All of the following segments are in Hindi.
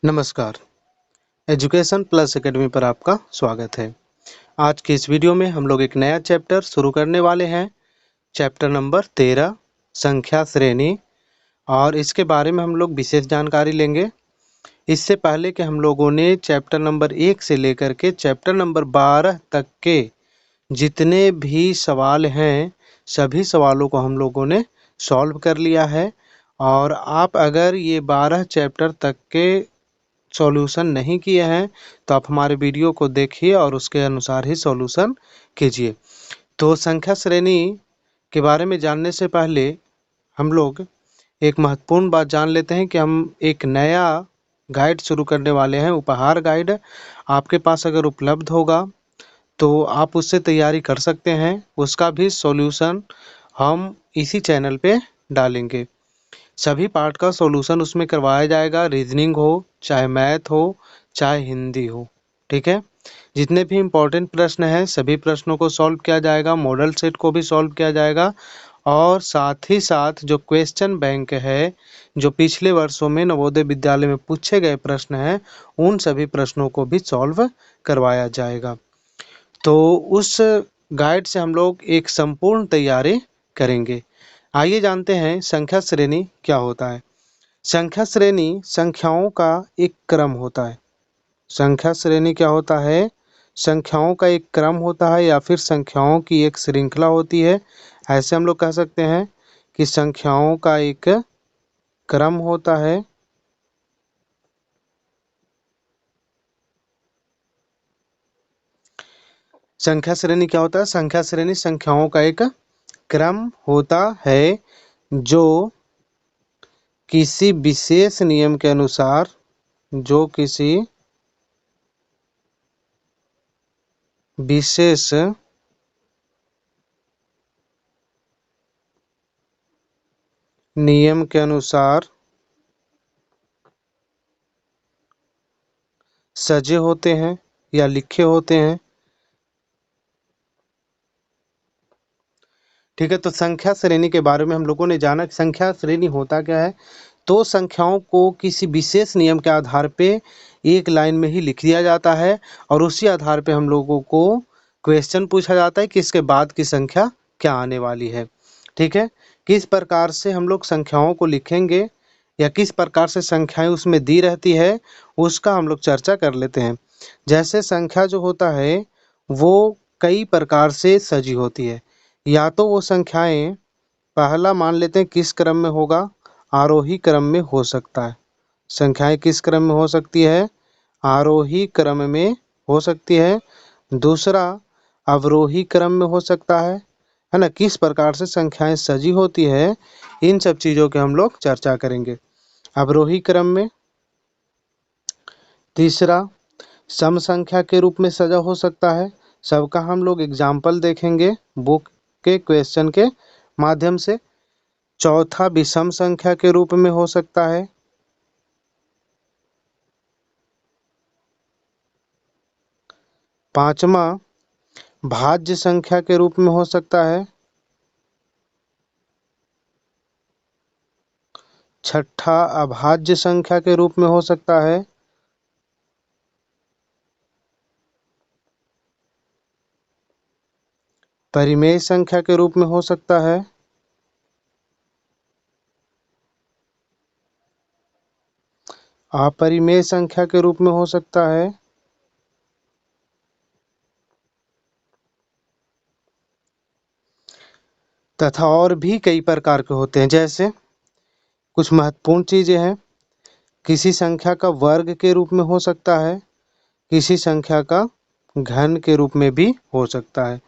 नमस्कार, एजुकेशन प्लस एकेडमी पर आपका स्वागत है। आज की इस वीडियो में हम लोग एक नया चैप्टर शुरू करने वाले हैं। चैप्टर नंबर 13 संख्या श्रेणी, और इसके बारे में हम लोग विशेष जानकारी लेंगे। इससे पहले कि हम लोगों ने चैप्टर नंबर 1 से लेकर के चैप्टर नंबर 12 तक के जितने भी सवाल हैं, सभी सवालों को हम लोगों ने सॉल्व कर लिया है। और आप अगर ये 12 चैप्टर तक के सॉल्यूशन नहीं किए हैं तो आप हमारे वीडियो को देखिए और उसके अनुसार ही सॉल्यूशन कीजिए। तो संख्या श्रेणी के बारे में जानने से पहले हम लोग एक महत्वपूर्ण बात जान लेते हैं कि हम एक नया गाइड शुरू करने वाले हैं, उपहार गाइड। आपके पास अगर उपलब्ध होगा तो आप उससे तैयारी कर सकते हैं। उसका भी सॉल्यूशन हम इसी चैनल पे डालेंगे। सभी पार्ट का सॉल्यूशन उसमें करवाया जाएगा, रीजनिंग हो, चाहे मैथ हो, चाहे हिंदी हो। ठीक है, जितने भी इम्पोर्टेंट प्रश्न हैं सभी प्रश्नों को सॉल्व किया जाएगा, मॉडल सेट को भी सॉल्व किया जाएगा। और साथ ही साथ जो क्वेश्चन बैंक है, जो पिछले वर्षों में नवोदय विद्यालय में पूछे गए प्रश्न हैं, उन सभी प्रश्नों को भी सॉल्व करवाया जाएगा। तो उस गाइड से हम लोग एक संपूर्ण तैयारी करेंगे। आइए जानते हैं संख्या श्रेणी क्या होता है। संख्या श्रेणी संख्याओं का एक क्रम होता है। संख्या श्रेणी क्या होता है? संख्याओं का एक क्रम होता है या फिर संख्याओं की एक श्रृंखला होती है। ऐसे हम लोग कह सकते हैं कि संख्याओं का एक क्रम होता है। संख्या श्रेणी क्या होता है? संख्या श्रेणी संख्याओं का एक क्रम होता है जो किसी विशेष नियम के अनुसार विशेष नियम के अनुसार सजे होते हैं या लिखे होते हैं। ठीक है, तो संख्या श्रेणी के बारे में हम लोगों ने जाना कि संख्या श्रेणी होता क्या है। तो संख्याओं को किसी विशेष नियम के आधार पे एक लाइन में ही लिख दिया जाता है और उसी आधार पे हम लोगों को क्वेश्चन पूछा जाता है कि इसके बाद की संख्या क्या आने वाली है। ठीक है, किस प्रकार से हम लोग संख्याओं को लिखेंगे या किस प्रकार से संख्याएं उसमें दी रहती है, उसका हम लोग चर्चा कर लेते हैं। जैसे संख्या जो होता है वो कई प्रकार से सजी होती है। या तो वो संख्याएं, पहला मान लेते हैं किस क्रम में होगा, आरोही क्रम में हो सकता है। संख्याएं किस क्रम में हो सकती है? आरोही क्रम में हो सकती है। दूसरा, अवरोही क्रम में हो सकता है ना। किस प्रकार से संख्याएं सजी होती है, इन सब चीज़ों के हम लोग चर्चा करेंगे। अवरोही क्रम में। तीसरा, सम संख्या के रूप में सजा हो सकता है। सबका हम लोग एग्जाम्पल देखेंगे बुक के क्वेश्चन के माध्यम से। चौथा, विषम संख्या के रूप में हो सकता है। पांचवा, भाज्य संख्या के रूप में हो सकता है। छठा, अभाज्य संख्या के रूप में हो सकता है। परिमेय संख्या के रूप में हो सकता है। अपरिमेय संख्या के रूप में हो सकता है। तथा और भी कई प्रकार के होते हैं। जैसे कुछ महत्वपूर्ण चीजें हैं, किसी संख्या का वर्ग के रूप में हो सकता है, किसी संख्या का घन के रूप में भी हो सकता है,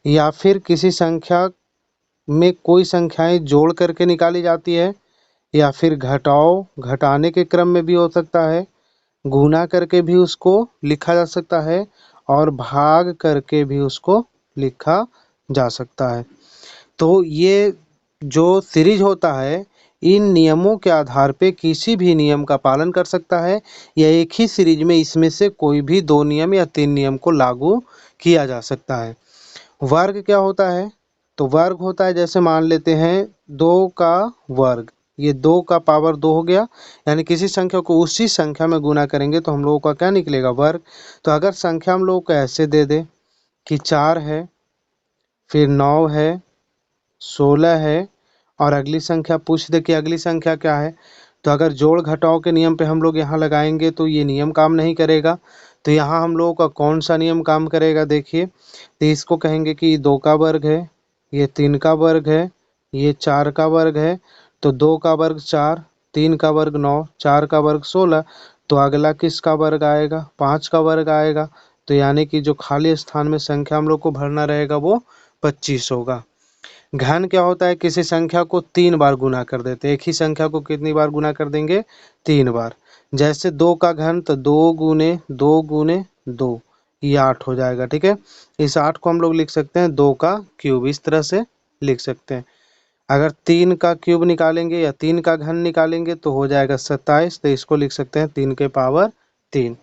या फिर किसी संख्या में कोई संख्याएं जोड़ करके निकाली जाती है, या फिर घटाओ घटाने के क्रम में भी हो सकता है, गुणा करके भी उसको लिखा जा सकता है और भाग करके भी उसको लिखा जा सकता है। तो ये जो सीरीज होता है, इन नियमों के आधार पे किसी भी नियम का पालन कर सकता है या एक ही सीरीज में इसमें से कोई भी 2 नियम या 3 नियम को लागू किया जा सकता है। वर्ग क्या होता है? तो वर्ग होता है, जैसे मान लेते हैं 2 का वर्ग, ये 2 का पावर 2 हो गया, यानी किसी संख्या को उसी संख्या में गुना करेंगे तो हम लोगों का क्या निकलेगा, वर्ग। तो अगर संख्या हम लोगों को ऐसे दे दे कि 4 है, फिर 9 है, 16 है, और अगली संख्या पूछ दे कि अगली संख्या क्या है, तो अगर जोड़ घटाव के नियम पे हम लोग यहाँ लगाएंगे तो ये नियम काम नहीं करेगा। तो यहाँ हम लोगों का कौन सा नियम काम करेगा, देखिए। तो इसको कहेंगे कि 2 का वर्ग है, ये 3 का वर्ग है, ये 4 का वर्ग है। तो 2 का वर्ग 4, 3 का वर्ग 9, 4 का वर्ग 16। तो अगला किसका वर्ग आएगा, 5 का वर्ग आएगा। तो यानी कि जो खाली स्थान में संख्या हम लोग को भरना रहेगा वो 25 होगा। घन क्या होता है, किसी संख्या को 3 बार गुना कर देते हैं। एक ही संख्या को कितनी बार गुना कर देंगे, 3 बार। जैसे 2 का घन तो 2 गुने 2 गुने 2, ये 8 हो जाएगा। ठीक है, इस 8 को हम लोग लिख सकते हैं 2 का क्यूब, इस तरह से लिख सकते हैं। अगर 3 का क्यूब निकालेंगे या 3 का घन निकालेंगे तो हो जाएगा 27, तो इसको लिख सकते हैं 3 के पावर 3।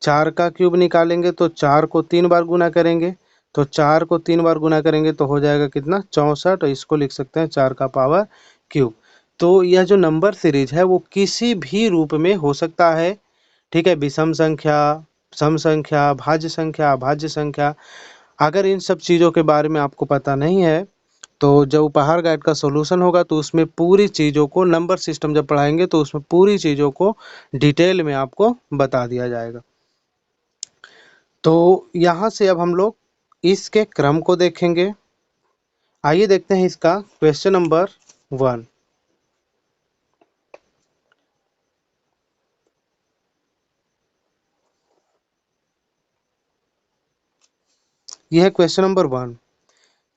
4 का क्यूब निकालेंगे तो 4 को 3 बार गुना करेंगे, तो 4 को 3 बार गुना करेंगे तो हो जाएगा कितना, 64। तो इसको लिख सकते हैं 4 का पावर क्यूब। तो यह जो नंबर सीरीज है वो किसी भी रूप में हो सकता है। ठीक है, विषम संख्या, सम संख्या, भाज्य संख्या, अभाज्य संख्या। अगर इन सब चीज़ों के बारे में आपको पता नहीं है तो जब उपहार गाइड का सॉल्यूशन होगा तो उसमें पूरी चीज़ों को, नंबर सिस्टम जब पढ़ाएंगे तो उसमें पूरी चीज़ों को डिटेल में आपको बता दिया जाएगा। तो यहाँ से अब हम लोग इसके क्रम को देखेंगे। आइए देखते हैं इसका क्वेश्चन नंबर 1। यह है क्वेश्चन नंबर 1।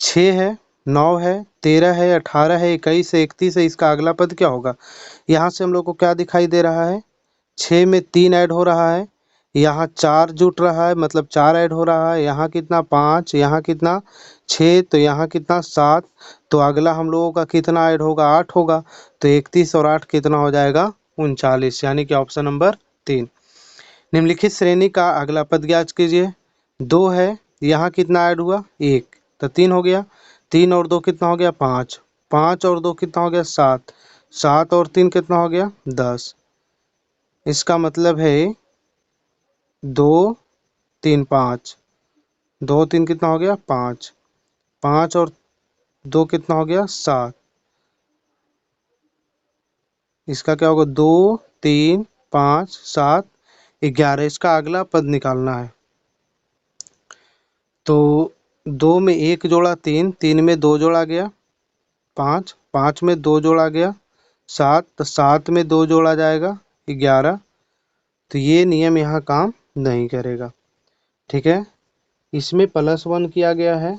6 है, 9 है, 13 है, 18 है, 21 है, 31 है, इसका अगला पद क्या होगा। यहाँ से हम लोग को क्या दिखाई दे रहा है, 6 में 3 ऐड हो रहा है, यहाँ 4 जुट रहा है, मतलब 4 ऐड हो रहा है, यहाँ कितना 5, यहाँ कितना 6, तो यहाँ कितना 7। तो अगला हम लोगों का कितना ऐड होगा, 8 होगा। तो 31 और 8 कितना हो जाएगा, 39, यानी कि ऑप्शन नंबर 3। निम्नलिखित श्रेणी का अगला पद ज्ञात कीजिए। 2 है, यहाँ कितना ऐड हुआ, 1, तो 3 हो गया। 3 और 2 कितना हो गया, 5, 5 और 2 कितना हो गया, 7, 7 और 3 कितना हो गया, 10। इसका मतलब है 2 3 5, 2 3 कितना हो गया, 5, 5 और 2 कितना हो गया, 7। इसका क्या होगा, 2 3 5 7 11। इसका अगला पद निकालना है। तो 2 में 1 जोड़ा 3, 3 में 2 जोड़ा गया 5, 5 में 2 जोड़ा गया 7, तो 7 में 2 जोड़ा जाएगा 11। तो ये नियम यहाँ काम नहीं करेगा। ठीक है, इसमें +1 किया गया है।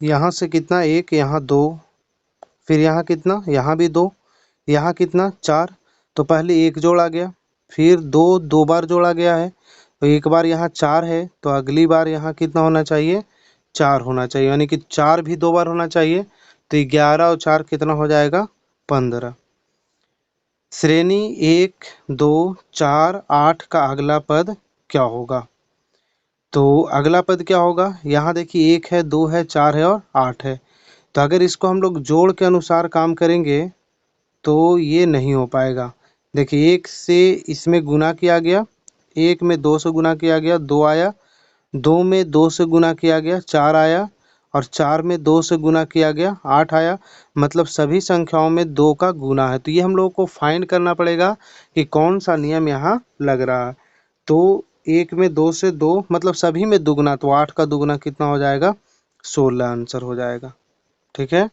यहाँ से कितना, 1, यहाँ 2, फिर यहाँ कितना, यहाँ भी 2, यहाँ कितना 4। तो पहले 1 जोड़ा गया, फिर 2 2 बार जोड़ा गया है। तो एक बार यहाँ 4 है तो अगली बार यहाँ कितना होना चाहिए, 4 होना चाहिए, यानी कि 4 भी 2 बार होना चाहिए। तो 11 और 4 कितना हो जाएगा, 15। श्रेणी 1 2 4 8 का अगला पद क्या होगा। तो अगला पद क्या होगा, यहाँ देखिए 1 है, 2 है, 4 है और 8 है। तो अगर इसको हम लोग जोड़ के अनुसार काम करेंगे तो ये नहीं हो पाएगा। देखिए 1 से इसमें गुना किया गया, 1 में 2 से गुना किया गया, 2 आया, 2 में 2 से गुना किया गया, 4 आया, और 4 में 2 से गुना किया गया, 8 आया। मतलब सभी संख्याओं में 2 का गुना है। तो ये हम लोगों को फाइंड करना पड़ेगा कि कौन सा नियम यहाँ लग रहा है। तो 1 में 2 से 2, मतलब सभी में दुगुना, तो 8 का दुगुना कितना हो जाएगा, 16 आंसर हो जाएगा। ठीक है,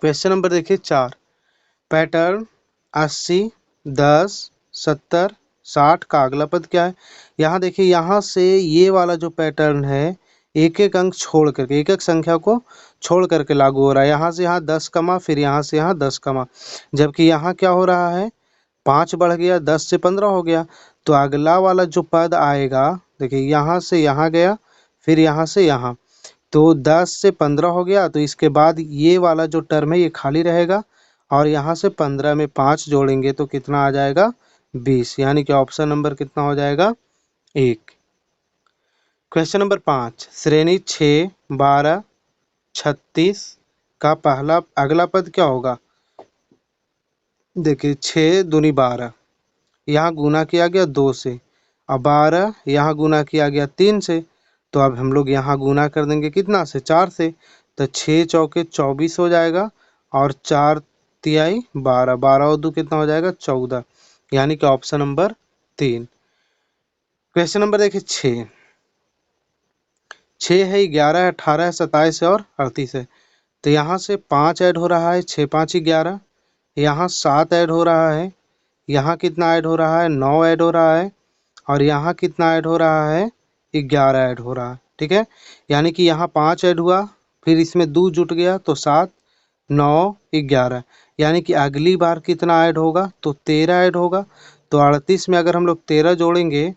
क्वेश्चन नंबर देखिए 4। पैटर्न 80 10 70 60 का अगला पद क्या है। यहाँ देखिए, यहाँ से ये वाला जो पैटर्न है एक एक अंक छोड़ करके, एक एक संख्या को छोड़ करके लागू हो रहा है। यहाँ से यहाँ 10 कमा, फिर यहाँ से यहाँ 10 कमा, जबकि यहाँ क्या हो रहा है, 5 बढ़ गया, 10 से 15 हो गया। तो अगला वाला जो पद आएगा, देखिए यहाँ से यहाँ गया, फिर यहाँ से यहाँ, तो 10 से 15 हो गया। तो इसके बाद ये वाला जो टर्म है ये खाली रहेगा, और यहाँ से 15 में 5 जोड़ेंगे तो कितना आ जाएगा 20, यानी कि ऑप्शन नंबर कितना हो जाएगा 1। क्वेश्चन नंबर 5, श्रेणी 6, 12, 36 का पहला अगला पद क्या होगा। देखिए 6 दूनी 12, यहाँ गुना किया गया 2 से, अब 12 यहाँ गुना किया गया 3 से, तो अब हम लोग यहाँ गुना कर देंगे कितना से 4 से, तो 6 चौके 24 हो जाएगा और 4 तिहाई 12, 12 और 2 कितना हो जाएगा 14, यानी कि ऑप्शन नंबर 3। क्वेश्चन नंबर देखिए 6 है 11 है 18 है 27 है और 38 है, तो यहाँ से 5 ऐड हो रहा है, 6 5 11, यहाँ 7 ऐड हो रहा है, यहाँ कितना ऐड हो रहा है 9 ऐड हो रहा है, और यहाँ कितना ऐड हो रहा है 11 ऐड हो रहा है। ठीक है, यानी कि यहाँ 5 ऐड हुआ, फिर इसमें 2 जुट गया तो 7 9 11, यानी कि अगली बार कितना ऐड होगा तो 13 ऐड होगा। तो 38 में अगर हम लोग 13 जोड़ेंगे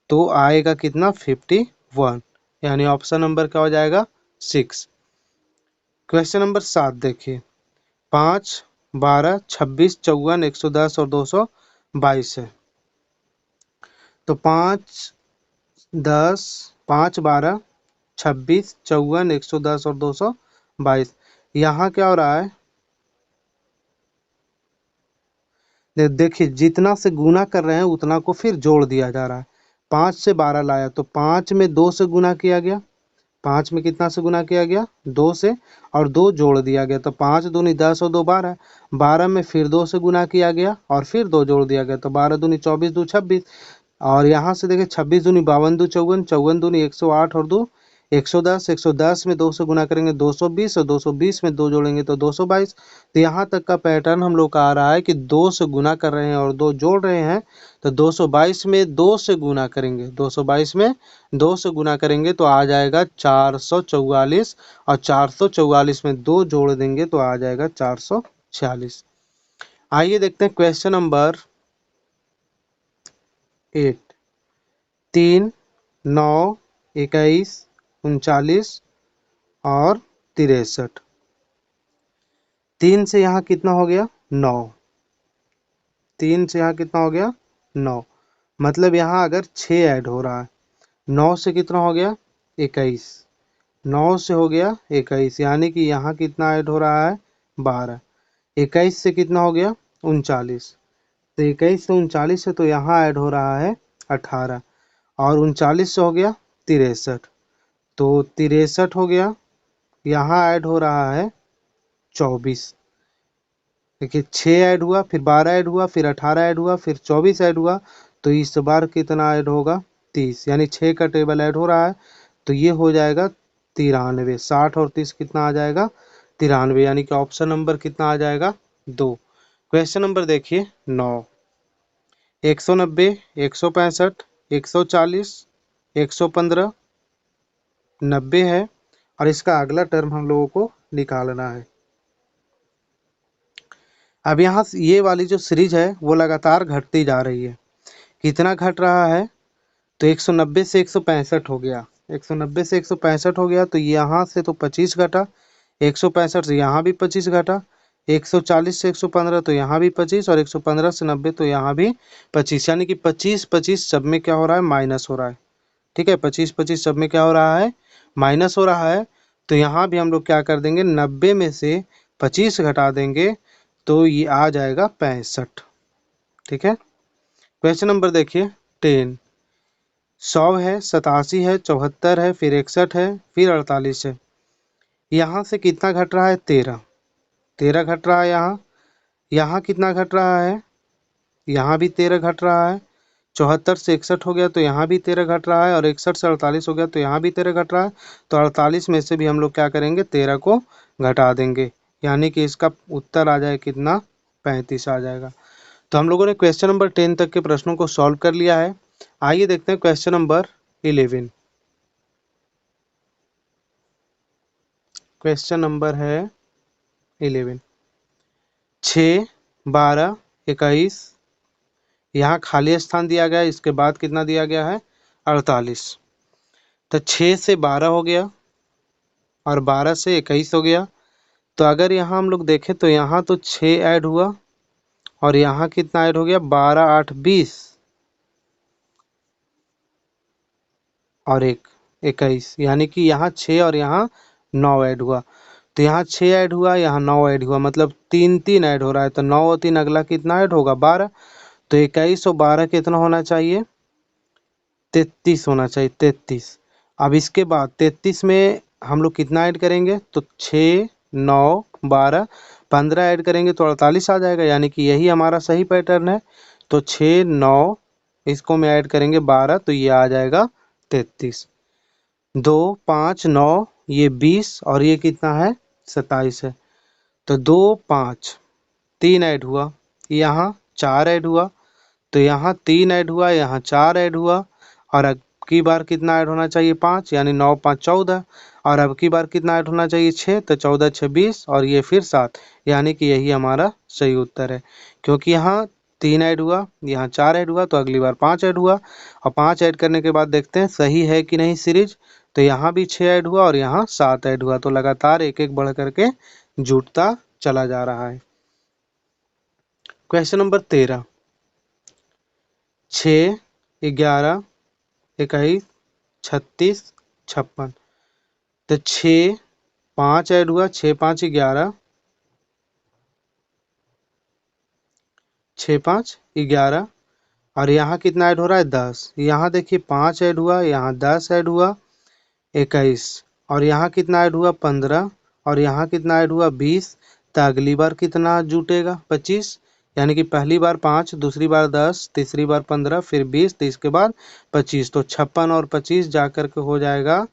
तो आएगा कितना 51, यानी ऑप्शन नंबर क्या हो जाएगा 6। क्वेश्चन नंबर 7 देखिए 5 12 26 54 110 और 222 है, तो 5 10 5 12 26 54 110 और 222, यहाँ क्या हो रहा है देखिए जितना से गुना कर रहे हैं उतना को फिर जोड़ दिया जा रहा है। 5 से 12 लाया तो 5 में 2 से गुना किया गया, 5 में कितना से गुना किया गया 2 से, और 2 जोड़ दिया गया, तो 5 दूनी 10 और 2 12, 12 में फिर 2 से गुना किया गया और फिर 2 जोड़ दिया गया, तो 12 दूनी 24 2 26, और यहाँ से देखिए 26 दूनी 52 2 54, 54 दूनी 108 और 2 110, 110 में 2 से गुना करेंगे 220 और 220 में 2 जोड़ेंगे तो 222। तो यहाँ तक का पैटर्न हम लोग का आ रहा है कि 2 से गुना कर रहे हैं और 2 जोड़ रहे हैं, तो 222 में 2 से गुना करेंगे, 222 में 2 से गुना करेंगे तो आ जाएगा 444, और 444 में 2 जोड़ देंगे तो आ जाएगा 446। आइए देखते हैं क्वेश्चन नंबर 8, 3 9 21 39 और 63, 3 से यहाँ कितना हो गया 9, 3 से यहाँ कितना हो गया 9, मतलब यहाँ अगर 6 ऐड हो रहा है, 9 से कितना हो गया 21, 9 से हो गया 21, यानी कि यहाँ कितना ऐड हो रहा है 12, 21 से कितना हो गया 39, तो 21 से 39 से तो यहाँ ऐड हो रहा है 18, और 39 से हो गया 63, तो 63 हो गया, यहाँ ऐड हो रहा है 24, देखिए 6 ऐड हुआ, फिर 12 ऐड हुआ, फिर 18 ऐड हुआ, फिर 24 ऐड हुआ, तो इस बार कितना ऐड होगा 30, यानी 6 का टेबल ऐड हो रहा है, तो ये हो जाएगा 93, 60 और 30 कितना आ जाएगा 93, यानी कि ऑप्शन नंबर कितना आ जाएगा 2। क्वेश्चन नंबर देखिए 9, 190 165 140 115 90 है, और इसका अगला टर्म हम लोगों को निकालना है। अब यहाँ ये वाली जो सीरीज है वो लगातार घटती जा रही है, कितना घट रहा है तो 190 से 165 हो गया, 190 से 165 हो गया, तो यहाँ से तो 25 घटा, 165 से यहाँ भी 25 घटा, 140 से 115 तो यहाँ भी 25, और 115 से 90 तो यहाँ भी 25, यानी कि 25 25 सब में क्या हो रहा है माइनस हो रहा है। ठीक है, 25 25 सब में क्या हो रहा है माइनस हो रहा है, तो यहाँ भी हम लोग क्या कर देंगे 90 में से 25 घटा देंगे तो ये आ जाएगा 65। ठीक है, क्वेश्चन नंबर देखिए 10, 100 है 87 है 74 है फिर 61 है फिर 48 है, यहाँ से कितना घट रहा है 13, 13 घट रहा है, यहाँ कितना घट रहा है, यहाँ भी 13 घट रहा है, 74 से 61 हो गया तो यहाँ भी 13 घट रहा है, और 61 से 48 हो गया तो यहाँ भी 13 घट रहा है, तो 48 में से भी हम लोग क्या करेंगे 13 को घटा देंगे, यानी कि इसका उत्तर आ जाए कितना 35 आ जाएगा। तो हम लोगों ने क्वेश्चन नंबर 10 तक के प्रश्नों को सॉल्व कर लिया है। आइए देखते हैं क्वेश्चन नंबर 11। क्वेश्चन नंबर है 11, 6 12 21, यहाँ खाली स्थान दिया गया है, इसके बाद कितना दिया गया है 48, तो 6 से 12 हो गया और 12 से 21 हो गया, तो अगर यहाँ हम लोग देखें तो यहाँ तो 6 ऐड हुआ और यहाँ कितना ऐड हो गया 12 8 20 और 1 21, यानी कि यहाँ 6 और यहाँ 9 ऐड हुआ। तो यहाँ 6 ऐड हुआ, यहाँ 9 ऐड हुआ, मतलब 3 3 ऐड हो रहा है। तो 9 और 3 अगला कितना ऐड होगा 12। तो 21 और 12 कितना होना चाहिए 33 होना चाहिए 33। अब इसके बाद 33 में हम लोग कितना ऐड करेंगे तो 6 9 12 15 ऐड करेंगे तो 48 आ जाएगा, यानी कि यही हमारा सही पैटर्न है। तो 6 9 इसको में ऐड करेंगे 12 तो ये आ जाएगा 33। 2 5 9 ये 20 और ये कितना है 27 है। तो 2 5 3 ऐड हुआ, यहाँ 4 ऐड हुआ, तो यहाँ 3 ऐड हुआ, यहाँ 4 ऐड हुआ और अब की बार कितना ऐड होना चाहिए 5, यानी 9 5 14 और अब की बार कितना ऐड होना चाहिए 6, तो 14 6 20 और ये फिर 7, यानी कि यही हमारा सही उत्तर है। क्योंकि यहाँ 3 ऐड हुआ, यहाँ 4 ऐड हुआ, तो अगली बार 5 ऐड हुआ और 5 ऐड करने के बाद देखते हैं सही है कि नहीं सीरीज। तो यहाँ भी 6 ऐड हुआ और यहाँ 7 ऐड हुआ, तो लगातार एक एक बढ़ करके जुटता चला जा रहा है। Question number 13, 6 11 21 36 56। तो 6 5 ऐड हुआ, 6 5 11, 6 5 11 और यहाँ कितना ऐड हो रहा है 10। यहाँ देखिए 5 ऐड हुआ, यहाँ 10 ऐड हुआ 21 और यहाँ कितना ऐड हुआ 15 और यहाँ कितना ऐड हुआ 20। तो अगली बार कितना जुटेगा 25, यानी कि पहली बार 5, दूसरी बार 10, तीसरी बार 15, फिर 20, तो इसके बाद 25। तो 56 और 25 जा करके हो जाएगा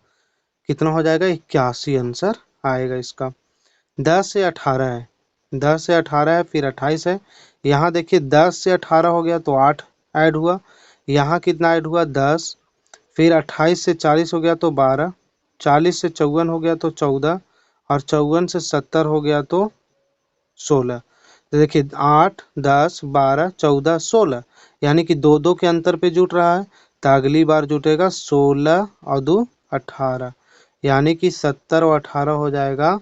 कितना हो जाएगा 81 आंसर आएगा इसका। 10 से 18 है, 10 से 18 है, फिर 28 है। यहाँ देखिए 10 से 18 हो गया तो 8 ऐड हुआ, यहाँ कितना ऐड हुआ 10, फिर 28 से 40 हो गया तो 12, 40 से 54 हो गया तो 14 और 54 से 70 हो गया तो 16। तो देखिए 8 10 12 14 16, यानी कि दो दो के अंतर पे जुट रहा है। तो अगली बार जुटेगा 16 और 2 18, यानी कि 70 और 18 हो जाएगा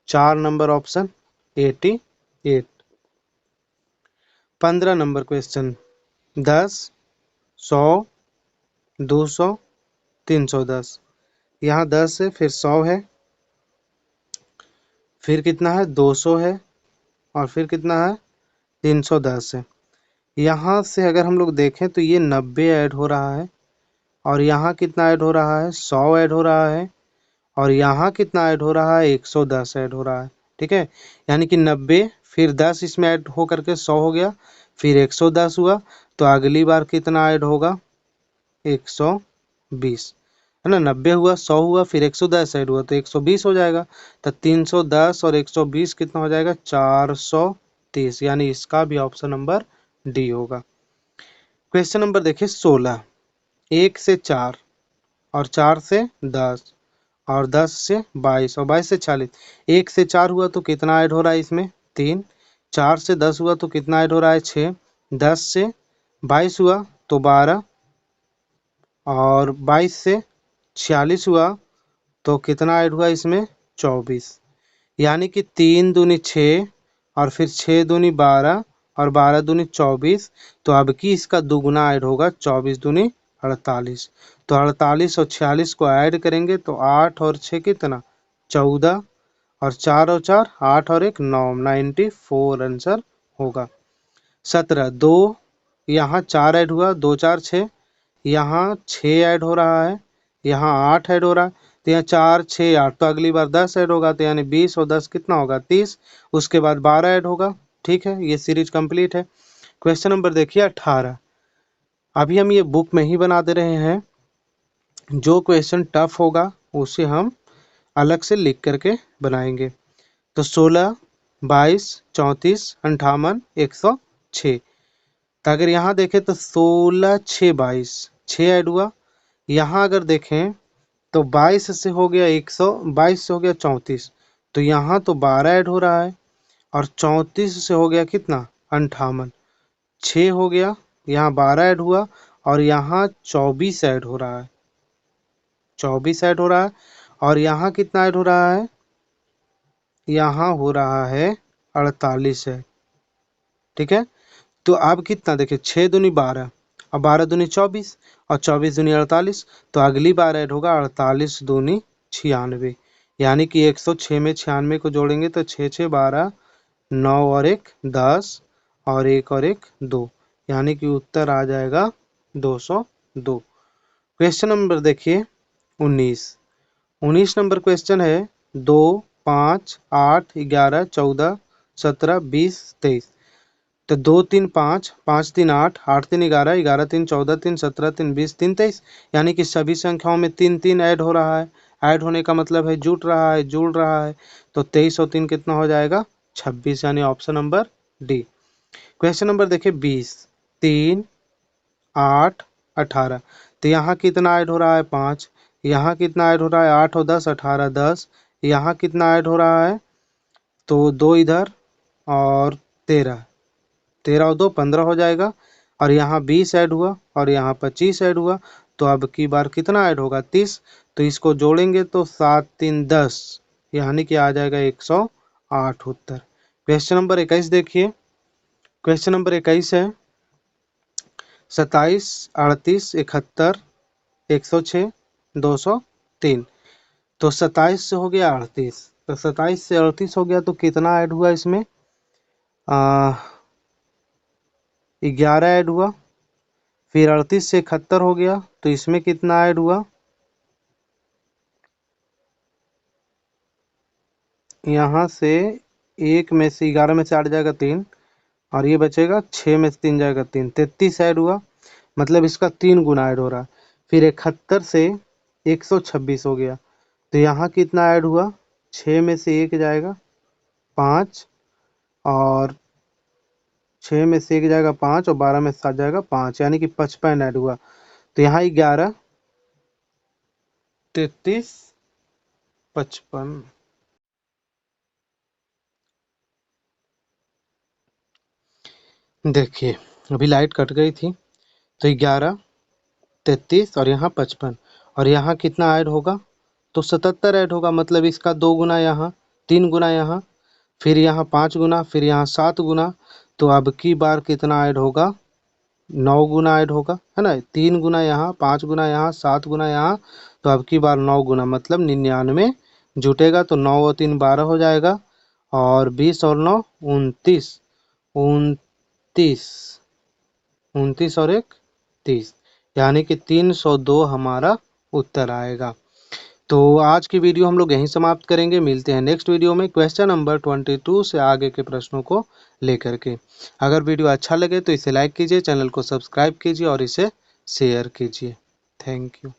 4 नंबर ऑप्शन 88। 15 number question, 10 100 200 310। यहाँ 10 है, फिर 100 है, फिर कितना है 200 है और फिर कितना है 310 है। यहाँ से अगर हम लोग देखें तो ये 90 ऐड हो रहा है और यहाँ कितना ऐड हो रहा है 100 ऐड हो रहा है और यहाँ कितना ऐड हो रहा है 110 ऐड हो रहा है। ठीक है, यानी कि 90 फिर 10 इसमें ऐड हो करके 100 हो गया, फिर 110 हुआ, तो अगली बार कितना ऐड होगा 120, है ना। 90 हुआ 100 हुआ फिर 110 ऐड हुआ तो 120 हो जाएगा। तो 310 और 120 कितना हो जाएगा 430, यानी इसका भी ऑप्शन नंबर डी होगा। क्वेश्चन नंबर देखिए 16, 1 से 4 और 4 से 10 और 10 से 22 और 22 से 40। 1 से 4 हुआ तो कितना ऐड हो रहा है इसमें 3, 4 से 10 हुआ तो कितना ऐड हो रहा है 6, 10 से 22 हुआ तो 12 और 22 से 46 हुआ तो कितना ऐड हुआ इसमें 24, यानी कि 3 दूनी 6 और फिर 6 दूनी 12 और 12 दूनी 24। तो अब की इसका दुगुना ऐड होगा 24 दूनी 48। तो 48 और 46 को ऐड करेंगे तो 8 और 6 कितना 14 और 4 और 4 8 और 1 9, 94 आंसर होगा। 17, 2 यहाँ 4 ऐड हुआ, 2 4 6, यहाँ 6 ऐड हो रहा है, यहाँ 8 ऐड हो रहा है, तो यहाँ 4 6 8, तो अगली बार 10 ऐड होगा, तो यानी 20 और 10 कितना होगा 30, उसके बाद 12 ऐड होगा। ठीक है, ये सीरीज कंप्लीट है। क्वेश्चन नंबर देखिए 18, अभी हम ये बुक में ही बना दे रहे हैं, जो क्वेश्चन टफ होगा उसे हम अलग से लिख करके बनाएंगे। तो 16 22 34 58 106। तो अगर यहाँ देखें तो 16 6 22, 6 ऐड हुआ, यहाँ अगर देखें तो 22 से हो गया 122 से हो गया 34, तो यहाँ तो 12 ऐड हो रहा है और 34 से हो गया कितना 58, 6 हो गया, यहाँ 12 ऐड हुआ और यहाँ 24 ऐड हो रहा है, 24 ऐड हो रहा है और यहाँ कितना ऐड हो रहा है यहाँ हो रहा है 48 है। ठीक है, तो अब कितना देखिए, 6 दूनी 12 और 12 दूनी 24 और 24 दूनी 48, तो अगली बार ऐड होगा 48 दूनी 96, यानी कि 106 में 96 को जोड़ेंगे तो 6 6 12, 9 और 1 10 और 1 और 1 2, यानी कि उत्तर आ जाएगा 202। क्वेश्चन नंबर देखिए 19। 19 नंबर क्वेश्चन है 2 5 8 11 14 17 20 23। तो 2 3 5 5 3 8 8 3 11 11 3 14 3 17 3 20 3 23, यानी कि सभी संख्याओं में 3 3 ऐड हो रहा है। ऐड होने का मतलब है जुड़ रहा है। तो 23 और 3 कितना हो जाएगा 26, यानी option number D. Question number देखिए 20। 3 8 18, तो यहाँ कितना ऐड हो रहा है 5, यहाँ कितना ऐड हो रहा है 8 और 10 18 10, यहाँ कितना ऐड हो रहा है, तो 2 इधर और 13, 13 और 2 15 हो जाएगा, और यहाँ 20 ऐड हुआ और यहाँ 25 ऐड हुआ, तो अब की बार कितना ऐड होगा 30, तो इसको जोड़ेंगे तो 7 3 10, यानी कि आ जाएगा 108 उत्तर। क्वेश्चन नंबर 21 देखिए। क्वेश्चन नंबर 21 है 27 38 71 106 203। तो 27 से हो गया 38, तो 27 से 38 हो गया, तो कितना ऐड हुआ इसमें 11 ऐड हुआ। फिर 38 से 71 हो गया, तो इसमें कितना ऐड हुआ, यहाँ से 1 में से 11 में से 8 जाएगा 3, और ये बचेगा 6 में से 3 जाएगा 3, 33 ऐड हुआ, मतलब इसका 3 गुना ऐड हो रहा। फिर 71 से 126 हो गया, तो यहाँ कितना ऐड हुआ, 6 में से 1 जाएगा 5, और 6 में से 1 जाएगा 5 और 12 में से 7 जाएगा 5, यानी कि 55 ऐड हुआ। तो यहाँ 11 33 55। देखिए अभी लाइट कट गई थी, तो 11 33 और यहाँ 55, और यहाँ कितना ऐड होगा, तो 77 ऐड होगा, मतलब इसका 2 गुना यहाँ, 3 गुना यहाँ, फिर यहाँ 5 गुना, फिर यहाँ 7 गुना, तो अब की बार कितना ऐड होगा 9 गुना ऐड होगा, है ना। 3 गुना यहाँ, 5 गुना यहाँ, 7 गुना यहाँ, तो अब की बार 9 गुना, मतलब 99 जुटेगा, तो 9 और 3 12 हो जाएगा, और 20 और 9 29, 29 29 और 1 30, यानी कि 302 हमारा उत्तर आएगा। तो आज की वीडियो हम लोग यहीं समाप्त करेंगे। मिलते हैं नेक्स्ट वीडियो में क्वेश्चन नंबर 22 से आगे के प्रश्नों को लेकर के। अगर वीडियो अच्छा लगे तो इसे लाइक कीजिए, चैनल को सब्सक्राइब कीजिए और इसे शेयर कीजिए। Thank you.